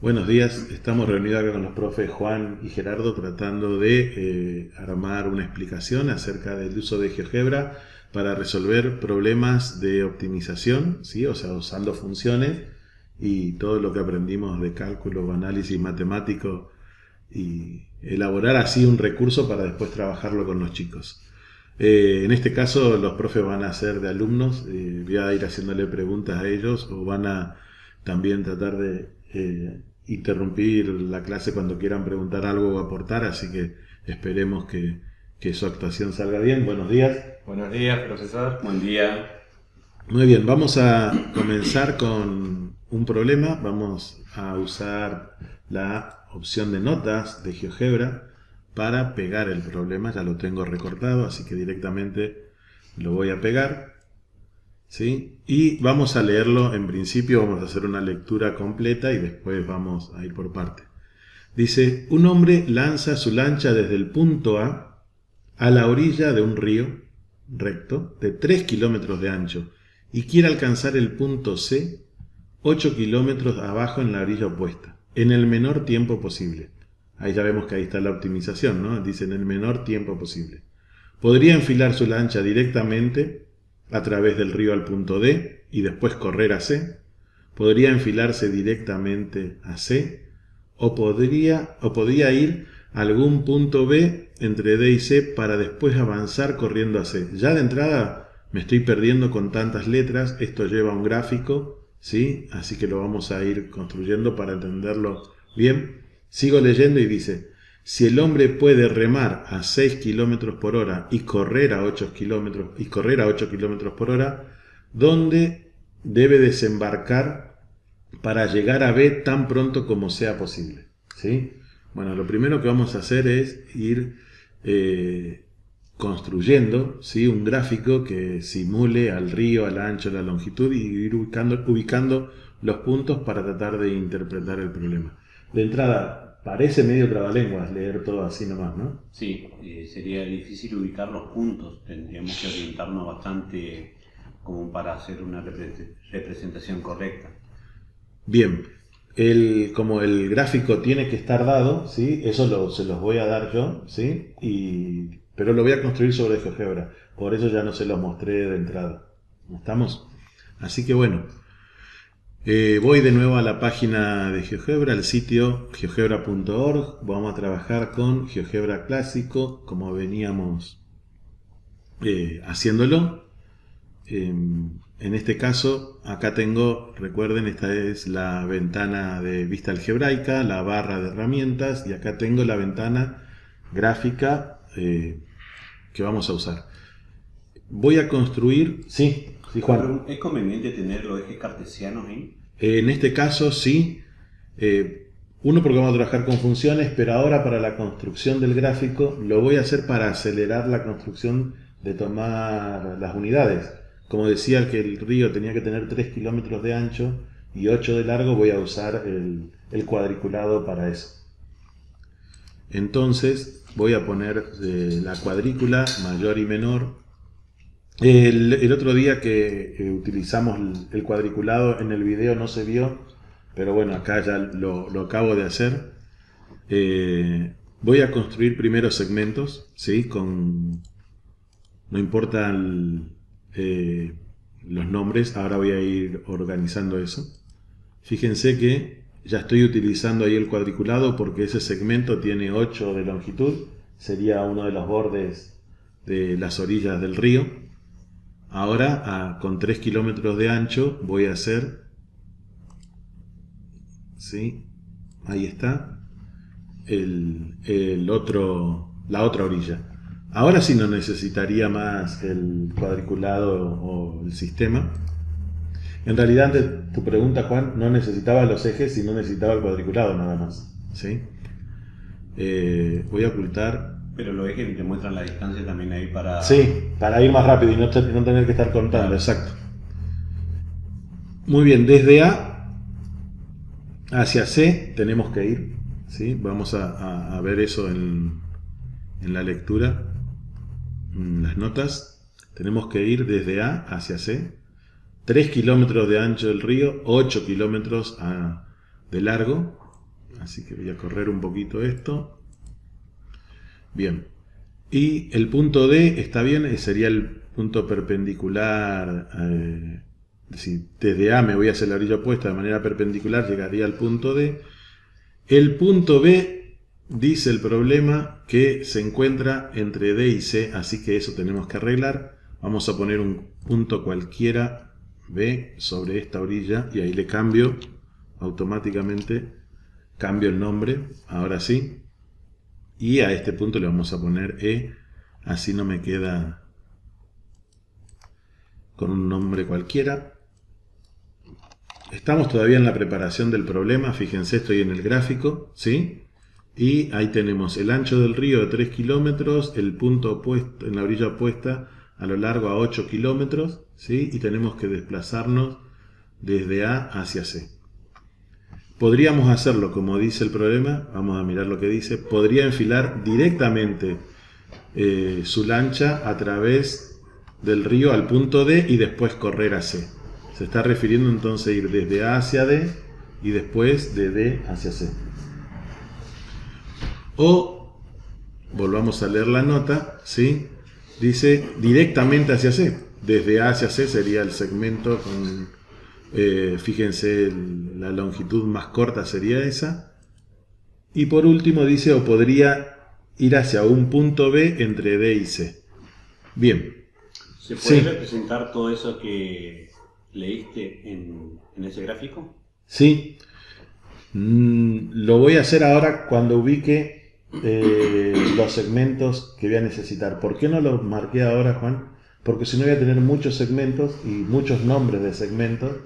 Buenos días, estamos reunidos acá con los profes Juan y Gerardo tratando de armar una explicación acerca del uso de GeoGebra para resolver problemas de optimización, ¿sí? O sea, usando funciones y todo lo que aprendimos de cálculo, análisis matemático y elaborar así un recurso para después trabajarlo con los chicos. En este caso los profes van a ser de alumnos, voy a ir haciéndole preguntas a ellos o van a también tratar de interrumpir la clase cuando quieran preguntar algo o aportar, así que esperemos que su actuación salga bien. Buenos días. Buenos días, profesor. Buen día. Muy bien, vamos a comenzar con un problema. Vamos a usar la opción de notas de GeoGebra para pegar el problema. Ya lo tengo recortado, así que directamente lo voy a pegar, ¿sí? Y vamos a leerlo en principio, vamos a hacer una lectura completa y después vamos a ir por parte. Dice, un hombre lanza su lancha desde el punto A la orilla de un río recto de 3 kilómetros de ancho y quiere alcanzar el punto C 8 kilómetros abajo en la orilla opuesta, en el menor tiempo posible. Ahí ya vemos que ahí está la optimización, ¿no? Dice en el menor tiempo posible. Podría enfilar su lancha directamente a través del río al punto D y después correr a C. Podría enfilarse directamente a C o podría ir a algún punto B entre D y C para después avanzar corriendo a C. Ya de entrada me estoy perdiendo con tantas letras, esto lleva un gráfico, ¿sí? Así que lo vamos a ir construyendo para entenderlo bien. Sigo leyendo y dice, si el hombre puede remar a 6 km por hora y correr a 8 km por hora, ¿dónde debe desembarcar para llegar a B tan pronto como sea posible? ¿Sí? Bueno, lo primero que vamos a hacer es ir construyendo, ¿sí? Un gráfico que simule al río, al ancho, a la longitud y ir ubicando los puntos para tratar de interpretar el problema. De entrada, parece medio trabalenguas leer todo así nomás, ¿no? Sí, sería difícil ubicar los puntos. Tendríamos que orientarnos bastante como para hacer una representación correcta. Bien, como el gráfico tiene que estar dado, ¿sí? Eso se los voy a dar yo, ¿sí? Pero lo voy a construir sobre GeoGebra. Por eso ya no se los mostré de entrada. ¿Estamos? Así que bueno, voy de nuevo a la página de GeoGebra, al sitio geogebra.org. Vamos a trabajar con GeoGebra clásico, como veníamos haciéndolo. En este caso, acá tengo, recuerden, esta es la ventana de vista algebraica, la barra de herramientas, y acá tengo la ventana gráfica que vamos a usar. Voy a construir, sí, Juan. ¿Es conveniente tener los ejes cartesianos ahí? En este caso, sí. Uno, porque vamos a trabajar con funciones, pero ahora para la construcción del gráfico lo voy a hacer para acelerar la construcción de tomar las unidades. Como decía que el río tenía que tener 3 kilómetros de ancho y 8 de largo, voy a usar el cuadriculado para eso. Entonces voy a poner la cuadrícula mayor y menor. El otro día que utilizamos el cuadriculado en el video no se vio, pero bueno, acá ya lo acabo de hacer. Voy a construir primero segmentos, ¿sí? No importan los nombres, ahora voy a ir organizando eso. Fíjense que ya estoy utilizando ahí el cuadriculado porque ese segmento tiene 8 de longitud, sería uno de los bordes de las orillas del río. Ahora con 3 kilómetros de ancho voy a hacer, ¿sí? Ahí está, la otra orilla. Ahora sí no necesitaría más el cuadriculado o el sistema. En realidad, ante tu pregunta, Juan, no necesitaba los ejes, sino necesitaba el cuadriculado nada más, ¿sí? Voy a ocultar. Pero los ejes te muestran la distancia también ahí para... Sí, para ir más rápido y no tener que estar contando, claro. Exacto. Muy bien, desde A hacia C tenemos que ir, ¿sí? Vamos a ver eso en la lectura, en las notas. Tenemos que ir desde A hacia C. 3 kilómetros de ancho del río, 8 kilómetros de largo. Así que voy a correr un poquito esto. Bien. Y el punto D está bien, sería el punto perpendicular. Si desde A me voy hacia la orilla opuesta de manera perpendicular, llegaría al punto D. El punto B dice el problema que se encuentra entre D y C, así que eso tenemos que arreglar. Vamos a poner un punto cualquiera B sobre esta orilla y ahí le cambio automáticamente, cambio el nombre, ahora sí. Y a este punto le vamos a poner E, así no me queda con un nombre cualquiera. Estamos todavía en la preparación del problema, fíjense, estoy en el gráfico, ¿sí? Y ahí tenemos el ancho del río de 3 kilómetros, el punto opuesto, en la orilla opuesta a lo largo a 8 kilómetros, ¿sí? Y tenemos que desplazarnos desde A hacia C. Podríamos hacerlo como dice el problema, vamos a mirar lo que dice, podría enfilar directamente su lancha a través del río al punto D y después correr a C. Se está refiriendo entonces a ir desde A hacia D y después de D hacia C. O, volvamos a leer la nota, ¿sí? Dice directamente hacia C. Desde A hacia C sería el segmento con, fíjense, la longitud más corta sería esa. Y por último dice, o podría ir hacia un punto B entre D y C. Bien. ¿Se puede representar todo eso que leíste en ese gráfico? Sí. Lo voy a hacer ahora cuando ubique los segmentos que voy a necesitar. ¿Por qué no los marqué ahora, Juan? Porque si no voy a tener muchos segmentos y muchos nombres de segmentos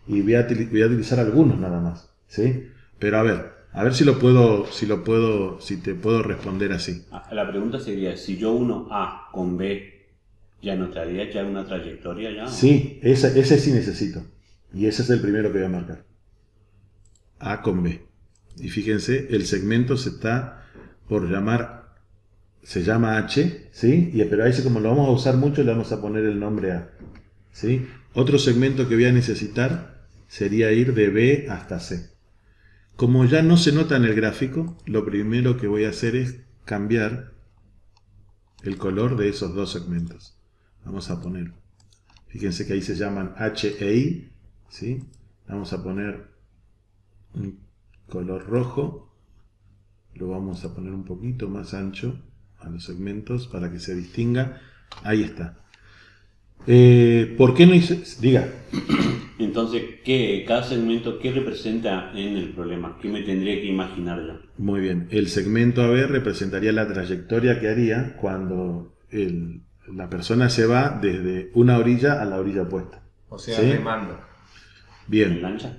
y voy a utilizar algunos nada más, ¿sí? Pero a ver si te puedo responder así. La pregunta sería, si yo uno A con B, ¿ya no traería ya una trayectoria ya? Sí, ese sí necesito. Y ese es el primero que voy a marcar. A con B. Y fíjense, el segmento se está por llamar, se llama H, ¿sí? Pero ahí como lo vamos a usar mucho, le vamos a poner el nombre A, ¿sí? Otro segmento que voy a necesitar sería ir de B hasta C. Como ya no se nota en el gráfico, lo primero que voy a hacer es cambiar el color de esos dos segmentos. Vamos a poner, fíjense que ahí se llaman H e I, ¿sí? Vamos a poner un color rojo, lo vamos a poner un poquito más ancho a los segmentos para que se distinga. Ahí está. ¿Por qué no hice? Diga. Entonces, cada segmento, ¿qué representa en el problema? ¿Qué me tendría que imaginar yo? Muy bien. El segmento AB representaría la trayectoria que haría cuando la persona se va desde una orilla a la orilla opuesta. O sea, ¿sí? remando. Bien. ¿En lancha?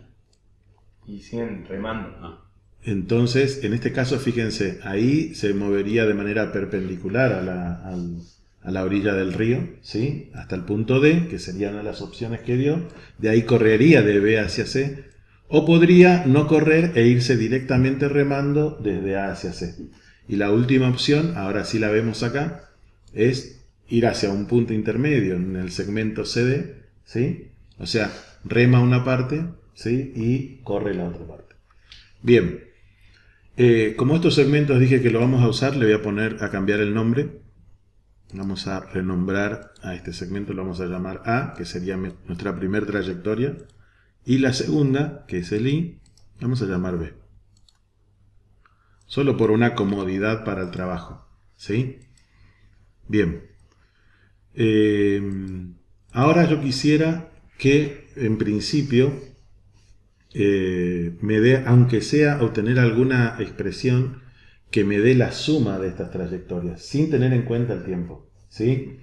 Y sí, remando. Entonces, en este caso, fíjense, ahí se movería de manera perpendicular a la orilla del río, ¿sí? Hasta el punto D, que serían una de las opciones que dio. De ahí correría de B hacia C. O podría no correr e irse directamente remando desde A hacia C. Y la última opción, ahora sí la vemos acá, es ir hacia un punto intermedio en el segmento CD, ¿sí? O sea, rema una parte, ¿sí? Y corre la otra parte. Bien. Como estos segmentos dije que lo vamos a usar, le voy a cambiar el nombre. Vamos a renombrar a este segmento, lo vamos a llamar A, que sería nuestra primera trayectoria. Y la segunda, que es el I, vamos a llamar B. Solo por una comodidad para el trabajo, ¿sí? Bien. Ahora yo quisiera que, en principio, me dé, aunque sea obtener alguna expresión que me dé la suma de estas trayectorias, sin tener en cuenta el tiempo, ¿sí?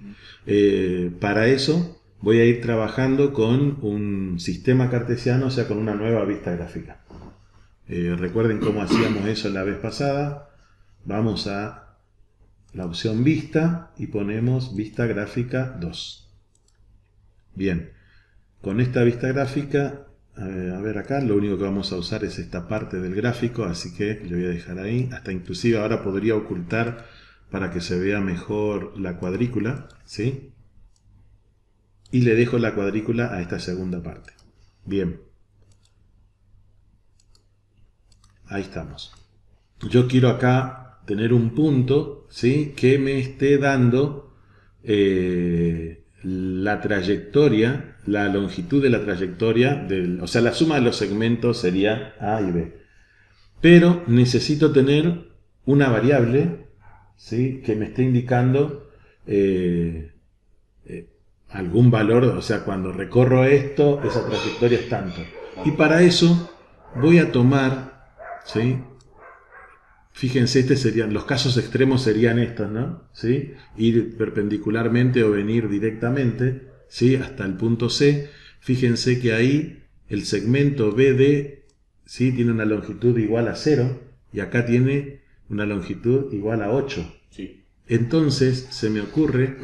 Para eso voy a ir trabajando con un sistema cartesiano, o sea, con una nueva vista gráfica. Recuerden cómo hacíamos eso la vez pasada. Vamos a la opción vista y ponemos vista gráfica 2. Bien, con esta vista gráfica, a ver acá, lo único que vamos a usar es esta parte del gráfico, así que lo voy a dejar ahí. Hasta inclusive ahora podría ocultar para que se vea mejor la cuadrícula, ¿sí? Y le dejo la cuadrícula a esta segunda parte. Bien. ahí estamos. Yo quiero acá tener un punto, ¿sí?, que me esté dando la trayectoria, la longitud de la trayectoria, o sea, la suma de los segmentos sería A y B. Pero necesito tener una variable, ¿sí?, que me esté indicando algún valor, o sea, cuando recorro esto, esa trayectoria es tanto. Y para eso voy a tomar, ¿sí?, fíjense, los casos extremos serían estos, ¿no? ¿Sí? Ir perpendicularmente o venir directamente, ¿sí?, hasta el punto C. Fíjense que ahí el segmento BD, ¿sí?, tiene una longitud igual a 0 y acá tiene una longitud igual a 8. Sí. Entonces se me ocurre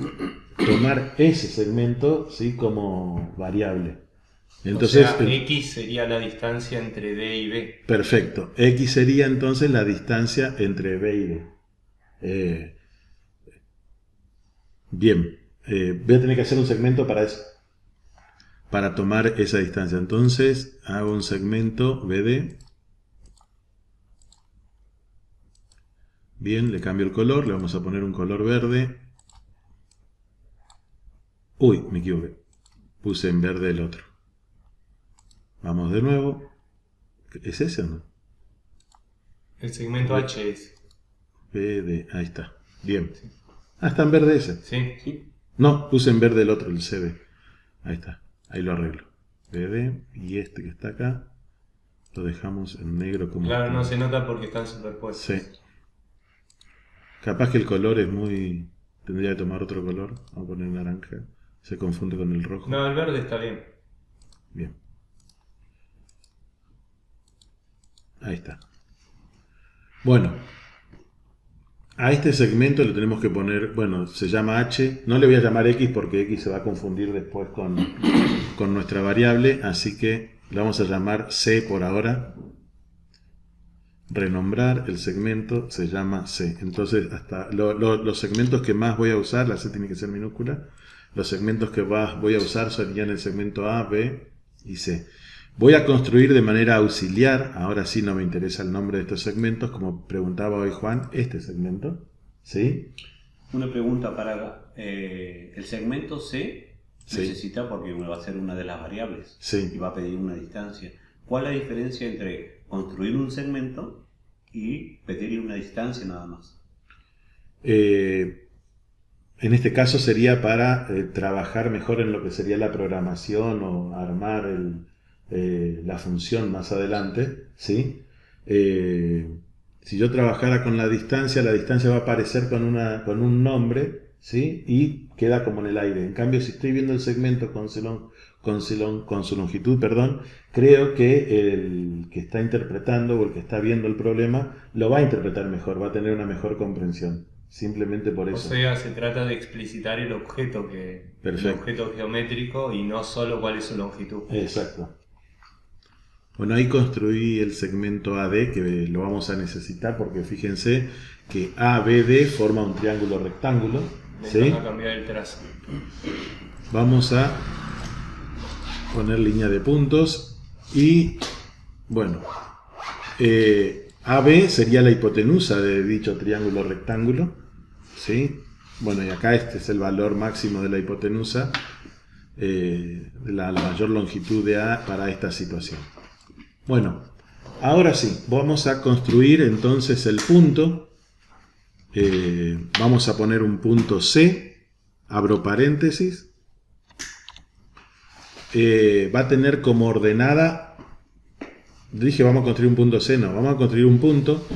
tomar ese segmento, ¿sí?, como variable. Entonces, o sea, X sería la distancia entre D y B. Perfecto. X sería entonces la distancia entre B y D. Bien. Voy a tener que hacer un segmento para eso. Para tomar esa distancia. Entonces hago un segmento BD. Bien, le cambio el color. Le vamos a poner un color verde. Uy, me equivoqué. Puse en verde el otro. Vamos de nuevo. ¿Es ese o no? El segmento H es. BD, ahí está. Bien. Ah, está en verde ese. Sí. No, puse en verde el otro, el CD. Ahí está. Ahí lo arreglo. BD y este que está acá lo dejamos en negro como Claro, está. no se nota porque están superpuestos. Sí. Capaz que el color es muy... Tendría que tomar otro color. Vamos a poner naranja. Se confunde con el rojo. No, el verde está bien. Bien. Ahí está. Bueno. A este segmento le tenemos que poner... Bueno, se llama H. No le voy a llamar X porque X se va a confundir después con nuestra variable. Así que le vamos a llamar C por ahora. Renombrar el segmento se llama C. Entonces, hasta los segmentos que más voy a usar, la C tiene que ser minúscula. Los segmentos que voy a usar serían el segmento A, B y C. Voy a construir de manera auxiliar, ahora sí no me interesa el nombre de estos segmentos, como preguntaba hoy Juan, este segmento. ¿Sí? Una pregunta para el segmento C Sí. necesita, porque va a ser una de las variables, Sí. y va a pedir una distancia. ¿Cuál es la diferencia entre construir un segmento y pedir una distancia nada más? En este caso sería para trabajar mejor en lo que sería la programación o armar la función más adelante, ¿sí? Si yo trabajara con la distancia va a aparecer con un nombre, ¿sí?, y queda como en el aire. En cambio, si estoy viendo el segmento con su longitud, creo que el que está interpretando o el que está viendo el problema lo va a interpretar mejor, va a tener una mejor comprensión. Simplemente por eso. O sea, se trata de explicitar el objeto Perfecto. el objeto geométrico y no solo cuál es su longitud. Exacto. Bueno, ahí construí el segmento AD que lo vamos a necesitar porque fíjense que ABD forma un triángulo rectángulo. ¿Sí? Vamos a cambiar el trazo. Vamos a poner línea de puntos y bueno, AB sería la hipotenusa de dicho triángulo rectángulo. ¿Sí? Bueno, y acá este es el valor máximo de la hipotenusa, la mayor longitud de A para esta situación. Bueno, ahora sí, vamos a construir entonces el punto. Vamos a poner un punto C, abro paréntesis. Va a tener como ordenada, dije vamos a construir un punto C, no, vamos a construir un punto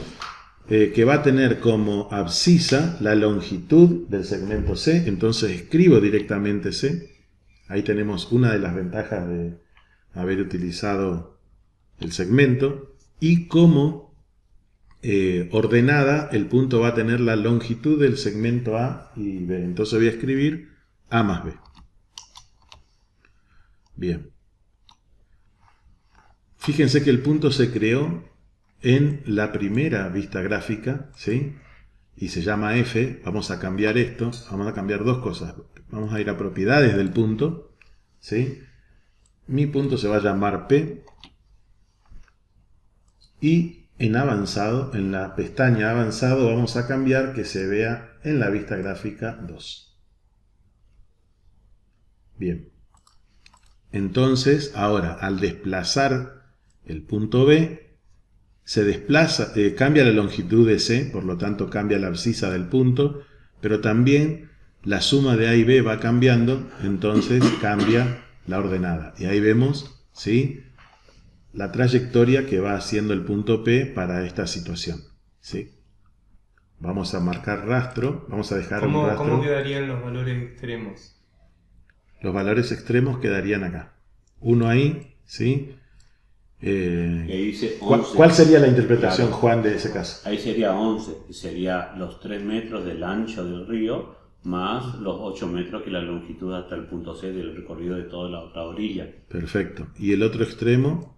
que va a tener como abscisa la longitud del segmento C. Entonces escribo directamente C. Ahí tenemos una de las ventajas de haber utilizado el segmento. Y como ordenada, el punto va a tener la longitud del segmento A y B. Entonces voy a escribir A más B. Bien. Fíjense que el punto se creó en la primera vista gráfica, ¿sí? Y se llama F. Vamos a cambiar esto. Vamos a cambiar dos cosas. Vamos a ir a propiedades del punto, ¿sí? Mi punto se va a llamar P. Y en avanzado, en la pestaña avanzado, vamos a cambiar que se vea en la vista gráfica 2. Bien. Entonces, ahora, al desplazar el punto B, se desplaza, cambia la longitud de C, por lo tanto cambia la abscisa del punto, pero también la suma de A y B va cambiando, entonces cambia la ordenada. Y ahí vemos, ¿sí?, la trayectoria que va haciendo el punto P para esta situación, ¿sí? Vamos a marcar rastro, vamos a dejar un rastro. ¿Cómo quedarían los valores extremos? Los valores extremos quedarían acá. Uno ahí, ¿sí? Ahí dice 11. ¿Cuál sería la interpretación, Claro. Juan, de ese caso? Ahí sería 11, que sería los 3 metros del ancho del río, más los 8 metros que es la longitud hasta el punto C del recorrido de toda la otra orilla. Perfecto. Y el otro extremo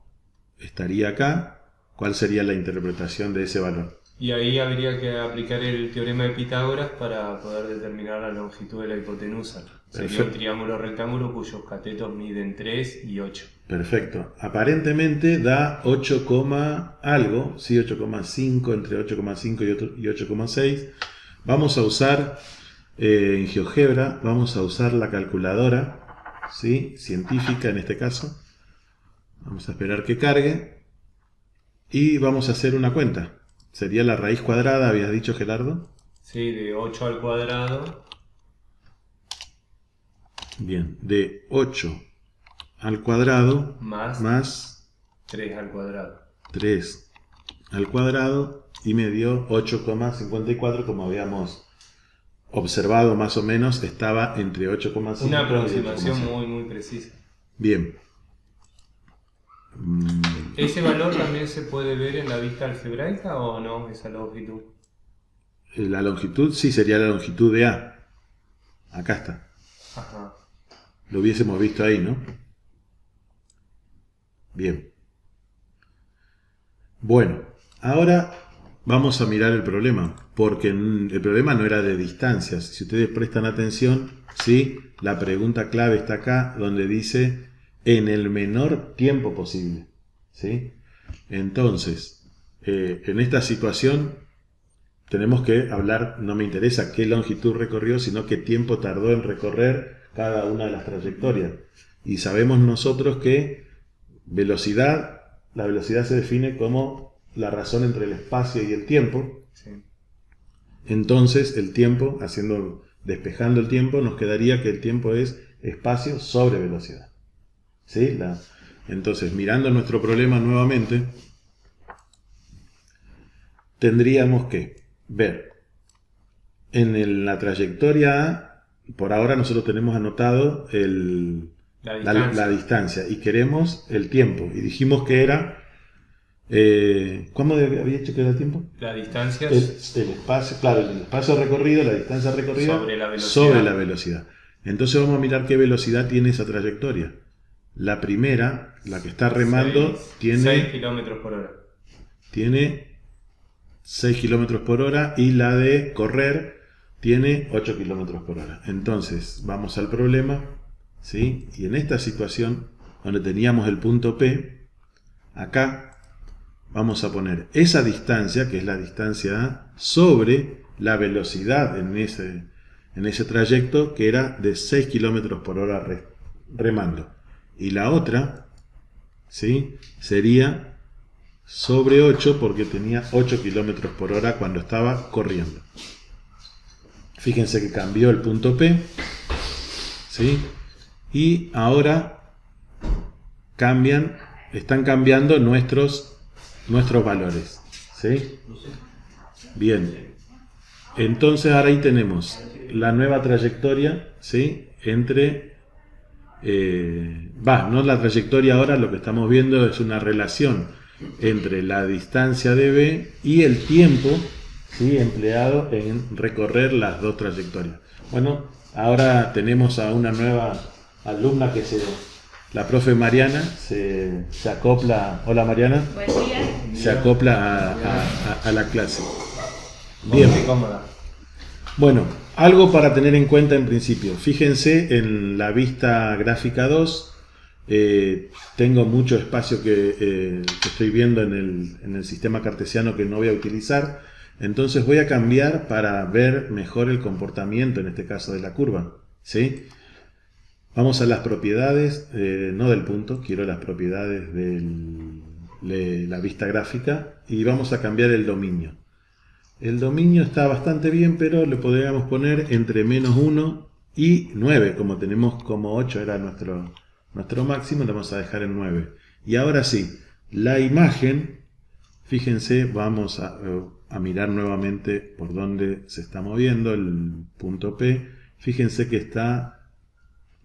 estaría acá. ¿Cuál sería la interpretación de ese valor? Y ahí habría que aplicar el teorema de Pitágoras para poder determinar la longitud de la hipotenusa. Sería un Perfecto. triángulo rectángulo cuyos catetos miden 3 y 8. Perfecto. Aparentemente da 8, algo, sí, 8,5, entre 8,5 y 8,6. Vamos a usar, en GeoGebra, vamos a usar la calculadora, ¿sí?, científica en este caso. Vamos a esperar que cargue y vamos a hacer una cuenta. Sería la raíz cuadrada, habías dicho, Gerardo. Sí, de 8 al cuadrado. Bien, de 8 al cuadrado más 3 al cuadrado. 3 al cuadrado y me dio 8,54, como habíamos observado más o menos, estaba entre 8,5 Una y aproximación 8,6. muy precisa. Bien. ¿Ese valor también se puede ver en la vista algebraica o no, esa longitud? La longitud, sí, sería la longitud de A. Acá está. Ajá. Lo hubiésemos visto ahí, ¿no? Bien. Bueno, ahora vamos a mirar el problema, porque el problema no era de distancias. Si ustedes prestan atención, ¿sí?, la pregunta clave está acá, donde dice en el menor tiempo posible, ¿sí? Entonces, en esta situación tenemos que hablar, no me interesa qué longitud recorrió, sino qué tiempo tardó en recorrer cada una de las trayectorias. Y sabemos nosotros que la velocidad se define como la razón entre el espacio y el tiempo. Sí. Entonces el tiempo, despejando el tiempo, nos quedaría que el tiempo es espacio sobre velocidad, ¿sí? Entonces, mirando nuestro problema nuevamente, tendríamos que ver la trayectoria A. Por ahora nosotros tenemos anotado la distancia y queremos el tiempo. Y dijimos que era... ¿Cómo había dicho que era el tiempo? La distancia El espacio, claro, el espacio recorrido, la distancia recorrida sobre la la velocidad. Entonces vamos a mirar qué velocidad tiene esa trayectoria. La primera, la que está remando, 6 kilómetros por hora. Tiene 6 kilómetros por hora y la de correr tiene 8 kilómetros por hora. Entonces vamos al problema, ¿sí? Y en esta situación, donde teníamos el punto P, acá vamos a poner esa distancia, que es la distancia A, sobre la velocidad en ese trayecto, que era de 6 kilómetros por hora remando. Y la otra, ¿sí?, sería sobre 8, porque tenía 8 kilómetros por hora cuando estaba corriendo. Fíjense que cambió el punto P, ¿sí? Y ahora están cambiando nuestros valores, ¿sí? Bien. Entonces ahora ahí tenemos la nueva trayectoria, ¿sí?, entre... no la trayectoria ahora, lo que estamos viendo es una relación entre la distancia de B y el tiempo, ¿sí?, empleado en recorrer las dos trayectorias. Bueno, ahora tenemos a una nueva alumna que la profe Mariana se acopla. Hola Mariana. Buen día. Se acopla a la clase. Bien. Muy cómoda. Bueno, algo para tener en cuenta en principio. Fíjense en la vista gráfica 2, Tengo mucho espacio que estoy viendo en el sistema cartesiano que no voy a utilizar. Entonces voy a cambiar para ver mejor el comportamiento, en este caso de la curva, ¿sí? Vamos a las propiedades, no del punto, quiero las propiedades de la vista gráfica y vamos a cambiar el dominio. El dominio está bastante bien, pero le podríamos poner entre -1 y 9, como tenemos como 8 era nuestro máximo, le vamos a dejar en 9. Y ahora sí, la imagen, fíjense, vamos a mirar nuevamente por dónde se está moviendo el punto P. Fíjense que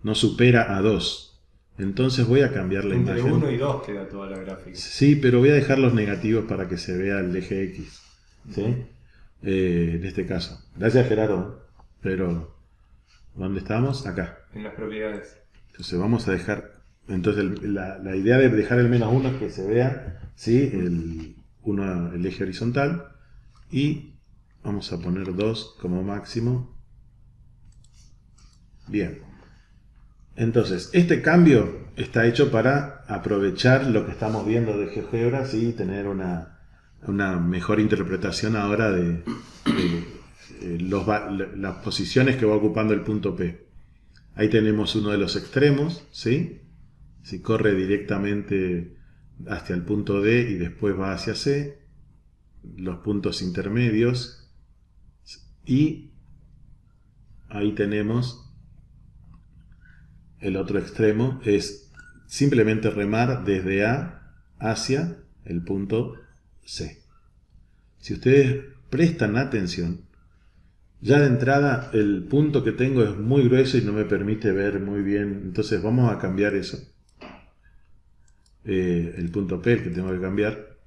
no supera a 2. Entonces voy a cambiar la Entre imagen. 1 y 2 queda toda la gráfica. Sí, pero voy a dejar los negativos para que se vea el eje X, ¿sí? En este caso. Gracias, Gerardo. Pero, ¿dónde estamos? Acá. En las propiedades. Entonces vamos a dejar. Entonces la idea de dejar el -1 es que se vea, ¿sí? el eje horizontal. Y vamos a poner 2 como máximo. Bien. Entonces, este cambio está hecho para aprovechar lo que estamos viendo de GeoGebra, ¿sí? Y tener una mejor interpretación ahora de las posiciones que va ocupando el punto P. Ahí tenemos uno de los extremos, ¿sí? Si corre directamente hacia el punto D y después va hacia C, los puntos intermedios, y ahí tenemos el otro extremo, es simplemente remar desde A hacia el punto C. Si ustedes prestan atención, ya de entrada el punto que tengo es muy grueso y no me permite ver muy bien, entonces vamos a cambiar eso. El punto P, el que tengo que cambiar,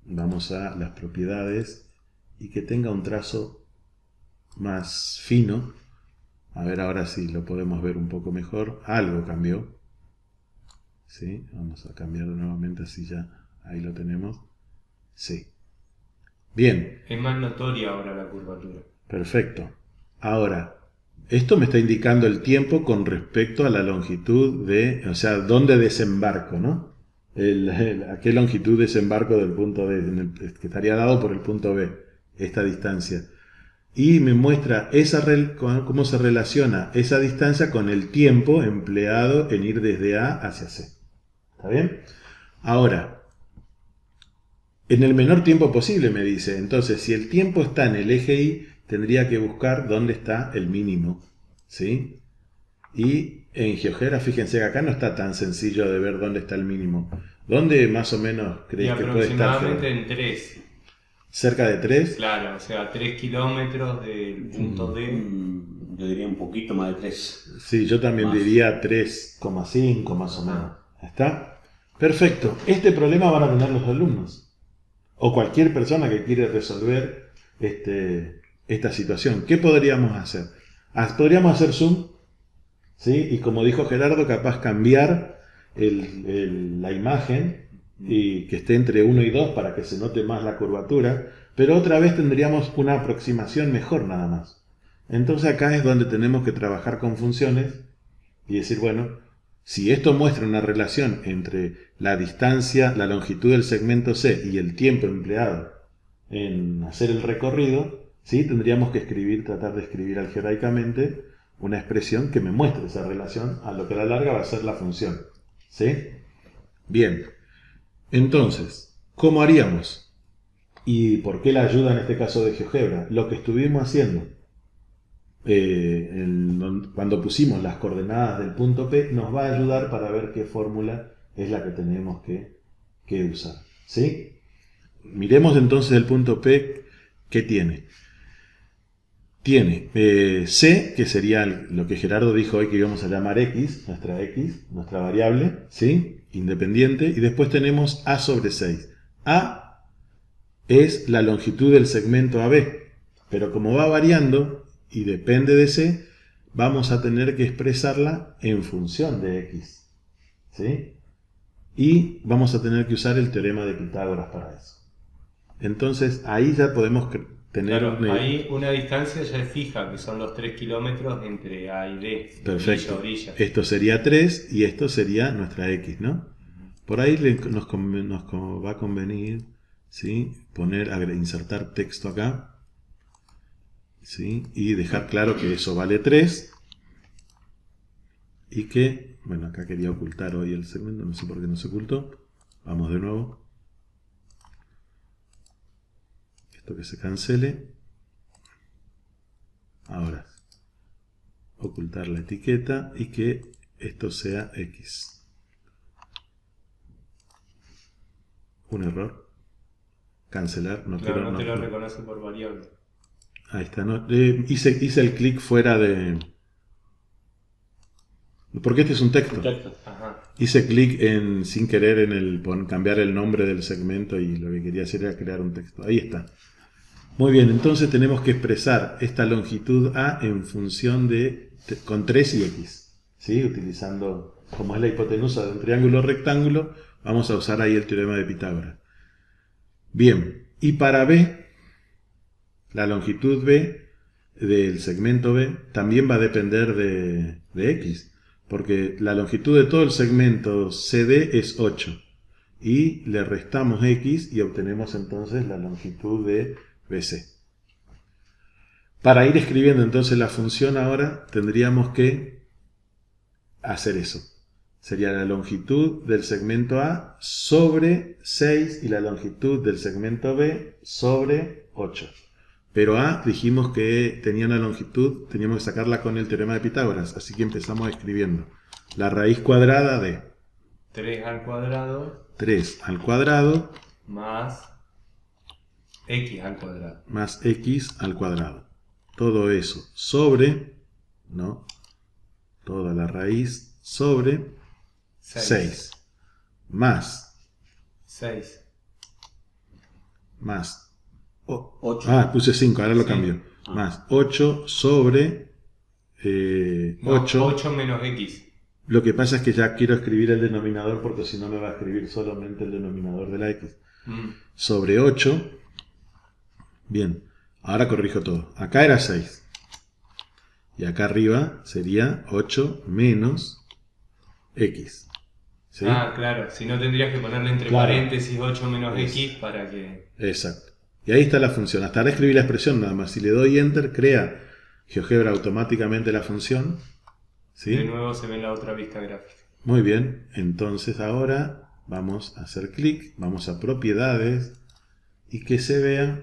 vamos a las propiedades y que tenga un trazo más fino. A ver ahora si lo podemos ver un poco mejor. Algo cambió. ¿Sí? Vamos a cambiarlo nuevamente así ya. Ahí lo tenemos. Sí. Bien. Es más notoria ahora la curvatura. Perfecto. Ahora, esto me está indicando el tiempo con respecto a la longitud o sea, dónde desembarco, ¿no? ¿A qué longitud desembarco del punto D? Que estaría dado por el punto B, esta distancia. Y me muestra cómo se relaciona esa distancia con el tiempo empleado en ir desde A hacia C. ¿Está bien? Ahora, en el menor tiempo posible, me dice. Entonces, si el tiempo está en el eje Y, tendría que buscar dónde está el mínimo, ¿sí? Y en GeoGebra, fíjense que acá no está tan sencillo de ver dónde está el mínimo. ¿Dónde más o menos creéis que puede estar? Aproximadamente en 3. ¿Cerca de 3? Claro, o sea, 3 kilómetros del punto D. Yo diría un poquito más de 3. Sí, yo también diría 3,5 más o menos. ¿Está? Perfecto. Este problema van a tener los alumnos. O cualquier persona que quiere resolver esta situación. ¿Qué podríamos hacer? Podríamos hacer zoom, ¿sí? Y como dijo Gerardo, capaz cambiar la imagen y que esté entre 1 y 2 para que se note más la curvatura, pero otra vez tendríamos una aproximación mejor nada más. Entonces acá es donde tenemos que trabajar con funciones y decir, bueno, si esto muestra una relación entre la distancia, la longitud del segmento C y el tiempo empleado en hacer el recorrido, ¿sí? Tendríamos que tratar de escribir algebraicamente una expresión que me muestre esa relación, a lo que a la larga va a ser la función, ¿sí? Bien. Entonces, ¿cómo haríamos? ¿Y por qué la ayuda en este caso de GeoGebra? Lo que estuvimos haciendo cuando pusimos las coordenadas del punto P nos va a ayudar para ver qué fórmula es la que tenemos que usar, ¿sí? Miremos entonces el punto P, ¿qué tiene? Tiene C, que sería lo que Gerardo dijo hoy que íbamos a llamar X, nuestra variable, ¿sí? Independiente, y después tenemos A sobre 6. A es la longitud del segmento AB, pero como va variando y depende de C, vamos a tener que expresarla en función de X, ¿sí? Y vamos a tener que usar el teorema de Pitágoras para eso. Entonces ahí ya podemos tener Claro, ahí una distancia ya es fija, que son los 3 kilómetros entre A y D. Perfecto. Orilla a orilla. Esto sería 3 y esto sería nuestra X, ¿no? Por ahí nos va a convenir, ¿sí? Insertar texto acá, ¿sí? Y dejar claro que eso vale 3 y que, bueno, acá quería ocultar hoy el segmento, no sé por qué no se ocultó. Vamos de nuevo. Esto que se cancele. Ahora, ocultar la etiqueta y que esto sea X. Un error. Cancelar. No Claro, quiero. no te lo reconoce por variable. Ahí está. No, hice el clic fuera de. Porque este es un texto. Ajá. Hice clic sin querer en cambiar el nombre del segmento y lo que quería hacer era crear un texto. Ahí está. Muy bien, entonces tenemos que expresar esta longitud A en función con 3 y X. ¿Sí? Utilizando, como es la hipotenusa de un triángulo rectángulo, vamos a usar ahí el teorema de Pitágoras. Bien, y para B, la longitud B del segmento B también va a depender de X. Porque la longitud de todo el segmento CD es 8. Y le restamos X y obtenemos entonces la longitud de BC. Para ir escribiendo entonces la función ahora tendríamos que hacer eso. Sería la longitud del segmento A sobre 6 y la longitud del segmento B sobre 8. Pero A dijimos que tenía una longitud, teníamos que sacarla con el teorema de Pitágoras, así que empezamos escribiendo la raíz cuadrada de 3 al cuadrado 3 al cuadrado más X al cuadrado. Más X al cuadrado. Todo eso sobre, ¿no? Toda la raíz sobre 6 más 6 más 8. Puse 5, ahora lo Sí. cambio. Más 8 sobre 8. 8 menos X. Lo que pasa es que ya quiero escribir el denominador porque si no me va a escribir solamente el denominador de la X. Sobre 8. Bien, ahora corrijo todo. Acá era 6. Y acá arriba sería 8 menos X. ¿Sí? Claro. Si no tendrías que ponerle entre paréntesis 8 menos X para que... Exacto. Y ahí está la función. Hasta ahora escribí la expresión nada más. Si le doy Enter, crea GeoGebra automáticamente la función. ¿Sí? De nuevo se ve en la otra vista gráfica. Muy bien. Entonces ahora vamos a hacer clic. Vamos a propiedades. Y que se vea.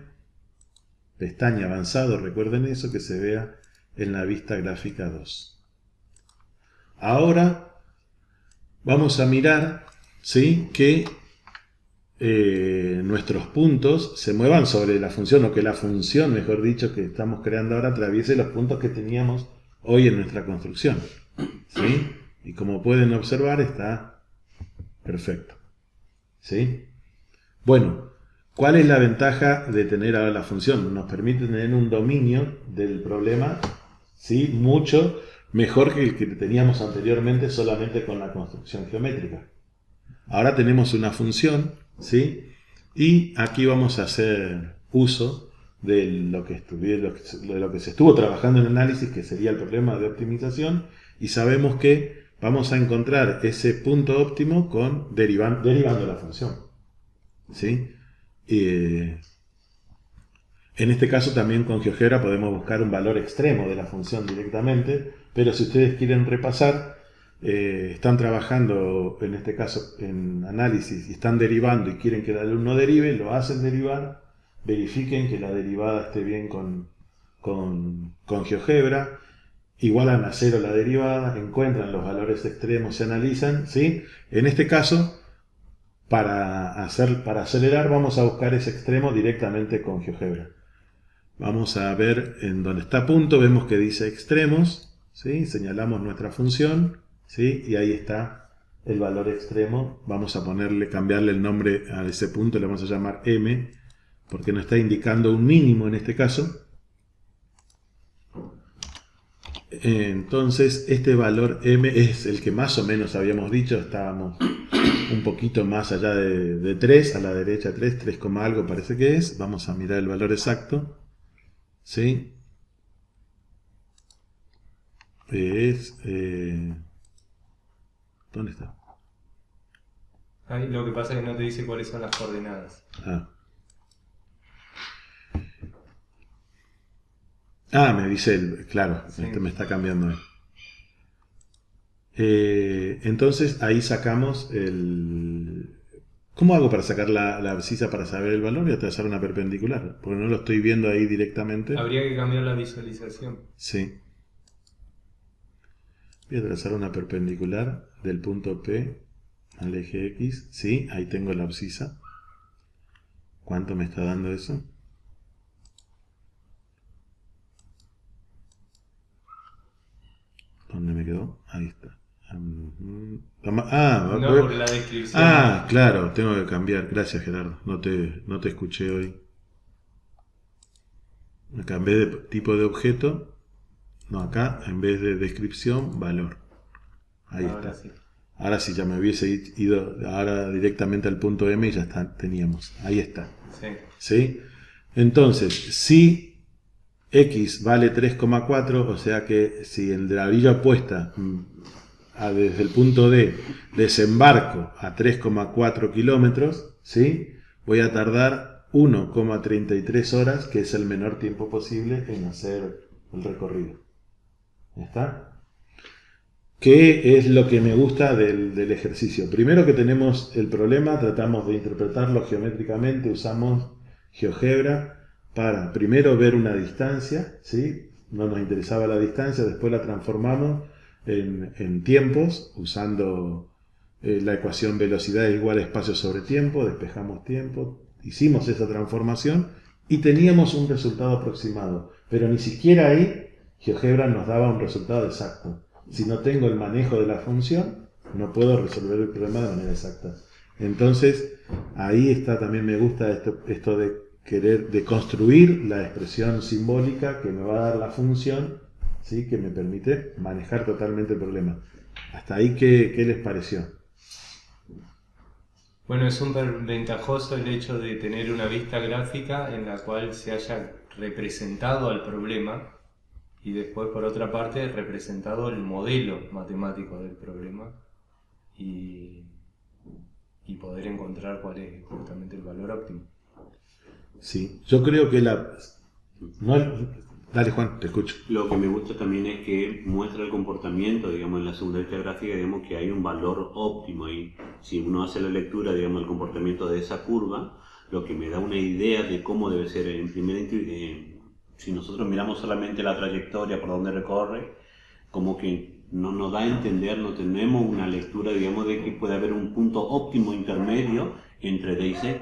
Pestaña avanzado. Recuerden eso. Que se vea en la vista gráfica 2. Ahora vamos a mirar, ¿sí?, que nuestros puntos se muevan sobre la función, o que la función, mejor dicho, que estamos creando ahora atraviese los puntos que teníamos hoy en nuestra construcción. ¿Sí? Y como pueden observar, está perfecto. ¿Sí? Bueno, ¿cuál es la ventaja de tener ahora la función? Nos permite tener un dominio del problema, ¿sí?, mucho mejor que el que teníamos anteriormente solamente con la construcción geométrica. Ahora tenemos una función, ¿sí? Y aquí vamos a hacer uso de lo que se estuvo trabajando en análisis, que sería el problema de optimización, y sabemos que vamos a encontrar ese punto óptimo derivando la función. ¿Sí? En este caso también con GeoGebra podemos buscar un valor extremo de la función directamente, pero si ustedes quieren repasar, están trabajando en este caso en análisis y están derivando y quieren que el alumno derive, lo hacen derivar, verifiquen que la derivada esté bien con GeoGebra, igualan a 0 la derivada, encuentran los valores extremos, se analizan, ¿sí? En este caso, para acelerar vamos a buscar ese extremo directamente con GeoGebra. Vamos a ver en donde está punto, vemos que dice extremos, ¿sí? Señalamos nuestra función, ¿sí? Y ahí está el valor extremo. Vamos a cambiarle el nombre a ese punto, le vamos a llamar M, porque nos está indicando un mínimo en este caso. Entonces este valor M es el que más o menos habíamos dicho, estábamos un poquito más allá de 3, a la derecha 3 algo parece que es. Vamos a mirar el valor exacto. ¿sí? ¿Dónde está? Ahí lo que pasa es que no te dice cuáles son las coordenadas. Me dice claro, Sí. me está cambiando. Entonces ahí sacamos el... ¿Cómo hago para sacar la abscisa para saber el valor? Voy a trazar una perpendicular, porque no lo estoy viendo ahí directamente. Habría que cambiar la visualización. Sí. Voy a trazar una perpendicular del punto P al eje X. Sí, ahí tengo la abscisa. ¿Cuánto me está dando eso? ¿Dónde me quedó? Ahí está. No por la descripción. Claro, tengo que cambiar. Gracias, Gerardo. No te escuché hoy. Me cambié de tipo de objeto. No, acá, en vez de descripción, valor. Ahí Ahora está. sí. Ahora sí, ya me hubiese ido ahora directamente al punto M y ya está, teníamos. Ahí está. Sí. ¿Sí? Entonces, si X vale 3,4, o sea que si en la orilla opuesta, desde el punto D, desembarco a 3,4 kilómetros, ¿sí? Voy a tardar 1,33 horas, que es el menor tiempo posible en hacer el recorrido. ¿Ya está? ¿Qué es lo que me gusta del ejercicio? Primero que tenemos el problema, tratamos de interpretarlo geométricamente, usamos GeoGebra para primero ver una distancia, ¿sí? No nos interesaba la distancia, después la transformamos en tiempos, usando la ecuación velocidad igual a espacio sobre tiempo, despejamos tiempo, hicimos esa transformación y teníamos un resultado aproximado, pero ni siquiera ahí GeoGebra nos daba un resultado exacto. Si no tengo el manejo de la función, no puedo resolver el problema de manera exacta. Entonces, ahí está, también me gusta esto de construir la expresión simbólica que me va a dar la función, ¿sí? Que me permite manejar totalmente el problema. Hasta ahí, ¿qué les pareció? Bueno, es súper ventajoso el hecho de tener una vista gráfica en la cual se haya representado al problema y después, por otra parte, representado el modelo matemático del problema y poder encontrar cuál es justamente el valor óptimo. Sí, yo creo que Dale, Juan, te escucho. Lo que me gusta también es que muestra el comportamiento, digamos, en la segunda vista gráfica, digamos, que hay un valor óptimo ahí. Si uno hace la lectura, digamos, el comportamiento de esa curva, lo que me da una idea de cómo debe ser en primera si nosotros miramos solamente la trayectoria por donde recorre, como que no nos da a entender, no tenemos una lectura, digamos, de que puede haber un punto óptimo intermedio entre D y C.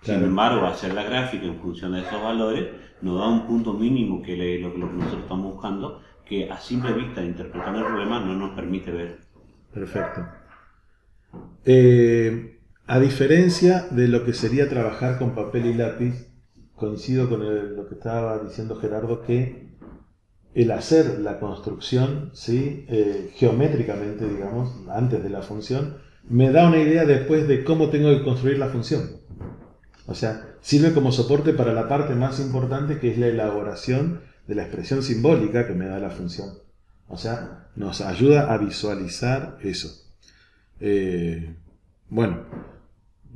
Sin embargo, hacer la gráfica en función de esos valores nos da un punto mínimo que es lo que nosotros estamos buscando, que a simple vista, interpretando el problema, no nos permite ver. Perfecto. A diferencia de lo que sería trabajar con papel y lápiz, coincido con lo que estaba diciendo Gerardo, que el hacer la construcción, ¿sí? Geométricamente, digamos, antes de la función, me da una idea después de cómo tengo que construir la función. O sea, sirve como soporte para la parte más importante, que es la elaboración de la expresión simbólica que me da la función. O sea, nos ayuda a visualizar eso. Bueno,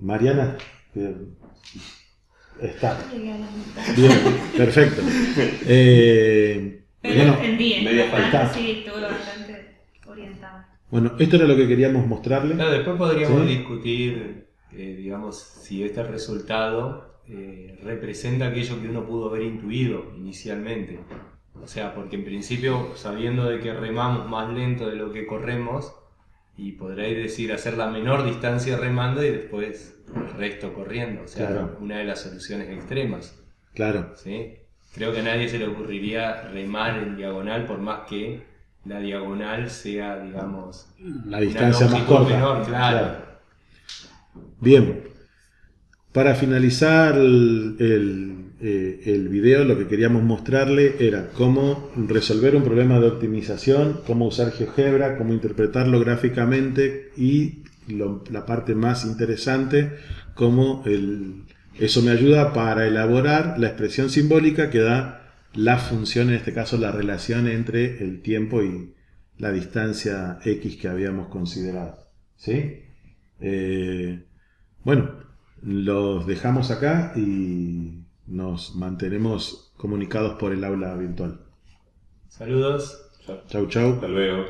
Mariana, está. Bien, perfecto. Pero Bueno, entendí, media falta. sí, estuve bastante orientada. Bueno, esto era lo que queríamos mostrarle. Claro, después podríamos ¿Sí? discutir, digamos, si este resultado representa aquello que uno pudo haber intuido inicialmente. O sea, porque en principio, sabiendo de que remamos más lento de lo que corremos, y podréis decir hacer la menor distancia remando y después el resto corriendo. O sea, Claro. una de las soluciones extremas. Claro, ¿Sí? Creo que a nadie se le ocurriría remar en diagonal por más que la diagonal sea, digamos, la distancia una más longitud corta. menor, claro. Bien, para finalizar el video, lo que queríamos mostrarle era cómo resolver un problema de optimización, cómo usar GeoGebra, cómo interpretarlo gráficamente y la parte más interesante, cómo eso me ayuda para elaborar la expresión simbólica que da la función, en este caso la relación entre el tiempo y la distancia x que habíamos considerado. ¿Sí? Bueno, los dejamos acá y nos mantenemos comunicados por el aula virtual. Saludos. Chau, chau. Hasta luego.